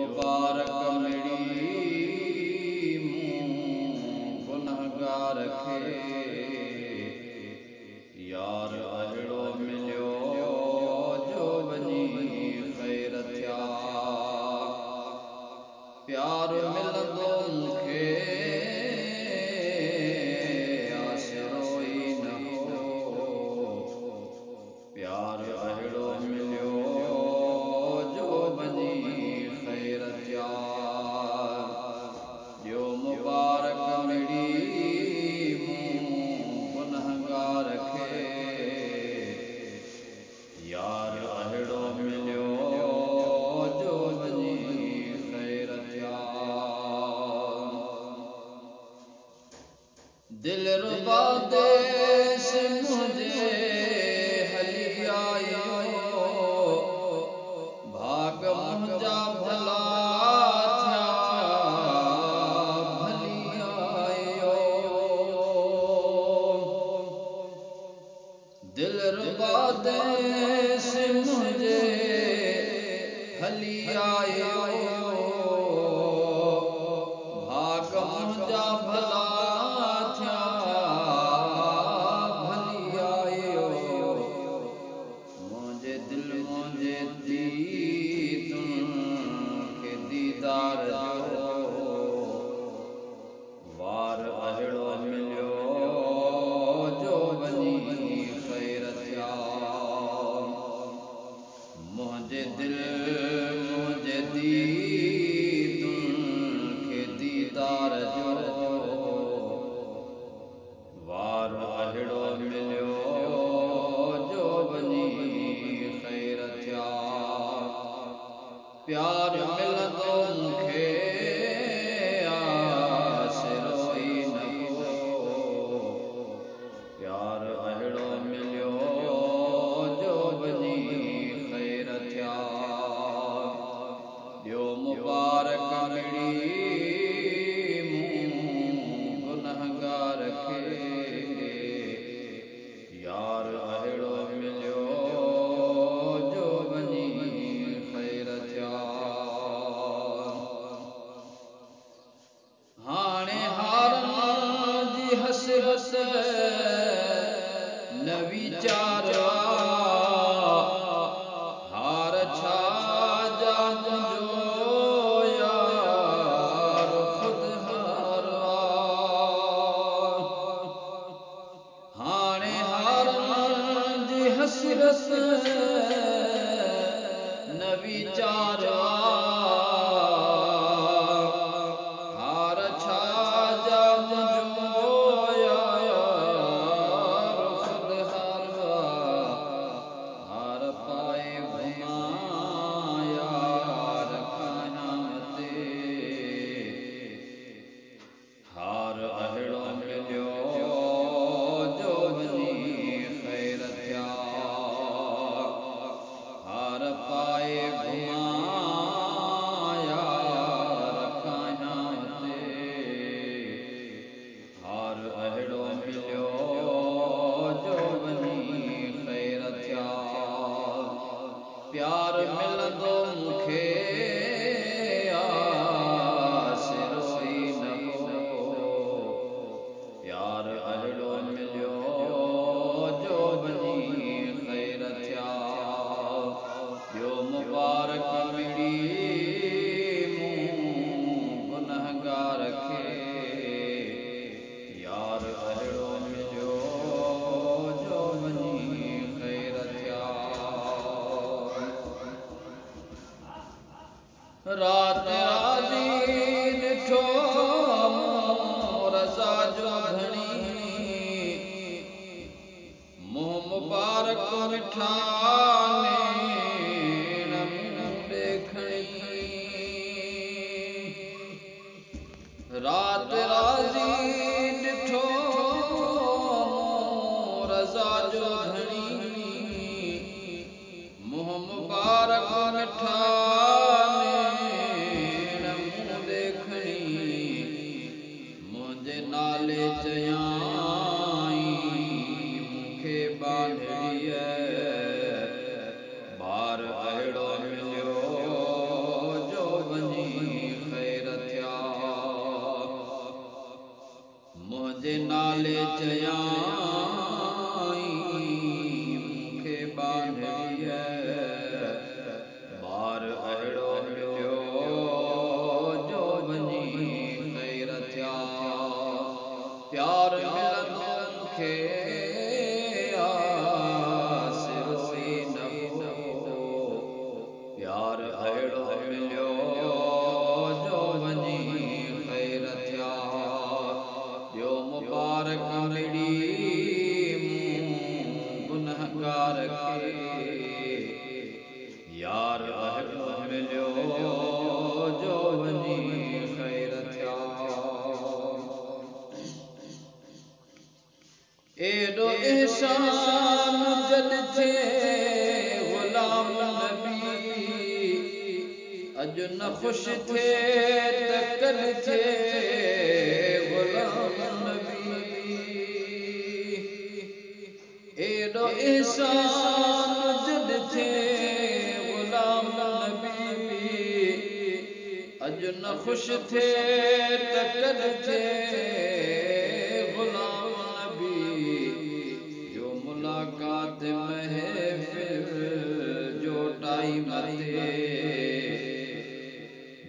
मुबारक मिड़ी मूं गुनहगार खे यार अहिड़ो मिलियो जो वञी ख़ैर थिया। प्यार मिलंदो मूंखे आसिरो ई न हो, प्यार अहिड़ो मिलियो जो वञी ख़ैर थिया। ॾियो मुबारक मिड़ी मूं गुनहगार खे यार अहिड़ो मिलियो जो वञी ख़ैर थिया। दिलरुबा देश मुंहिंजे हली आयो, भाग मुंहिंजा भला थिया भली आयो। दिलरुबा देश मुंहिंजे हली आयो, भाग मुंहिंजा भला थिया भली आयो। मुंहिंजे दिल मुंहिंजे दीदुन खे दीदार जो वार अहिड़ो मिलियो जो वञी ख़ैर थिया। मुंहिंजे दिल मुंहिंजे दीदुन खे दीदार जो वार अहिड़ो मिलियो जो वञी ख़ैर थिया। प्यार मिलंदो मूंखे आसिरो ई न हो, प्यार अहिड़ो मिलियो जो वञी ख़ैर थिया। ॾियो मुबारक मिड़ी मूं गुनहगार खे यार अहिड़ो मिलियो जो वञी ख़ैर थिया। हाणे हारन जी हस हस न वीचार हार छा जा मुंहिंजो यार ख़ुदि हार हाणे हारन जी हस हस न वीचार हार छा जा मुंहिंजो यार ख़ुदि हार हार पाए घुमां यार खां ते हार अहिड़ो मिलियो जो वञी ख़ैर थिया। हार पाए घुमां यार खां ते हार अहिड़ो मिलियो जो वञी ख़ैर थिया। प्यार मिलंदो मूंखे आसिरो ई न हो, प्यार अहिड़ो मिलियो जो वञी ख़ैर थिया। ॾियो मुबारक मिड़ी मूं गुनहगार खे यार अहिड़ो मिलियो जो वञी ख़ैर थिया। रात राज़ी ॾिठो मूं रज़ा जो घणी, मुंहुं मुबारक मिठा नेण मूं ॾेखणी। रात राज़ी ॾिठो मूं रज़ा जो घणी, मुंहुं मुबारक मिठा नेण मूं ॾेखणी। मुंहिंजे नाले चयाई मूंखे बांधड़ीअ अज न खुश थे त कल थे गुलाम नबी एडो एहसान जद थे गुलाम नबी अज न खुश थे त कल थे गुलाम नबी जो मुलाकात महफिल जो टाइम थे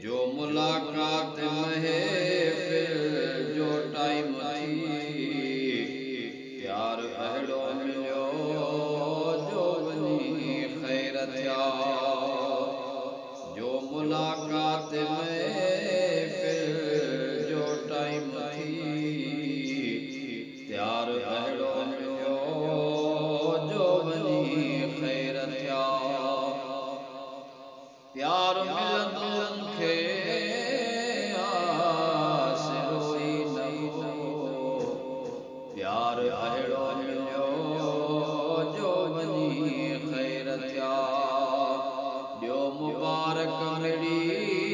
जो मुलाकात महफिल जो टाइम थी प्यार अहिड़ो मिलियो जो वञी ख़ैर थिया जो मुलाकात महफिल जो टाइम थी प्यार अहिड़ो मिलियो जो वञी ख़ैर थिया प्यार मिलंदुनि खे आसिरो ई न हो प्यार अहिड़ो मिलियो जो वञी ख़ैर थिया ॾियो मुबारक मिली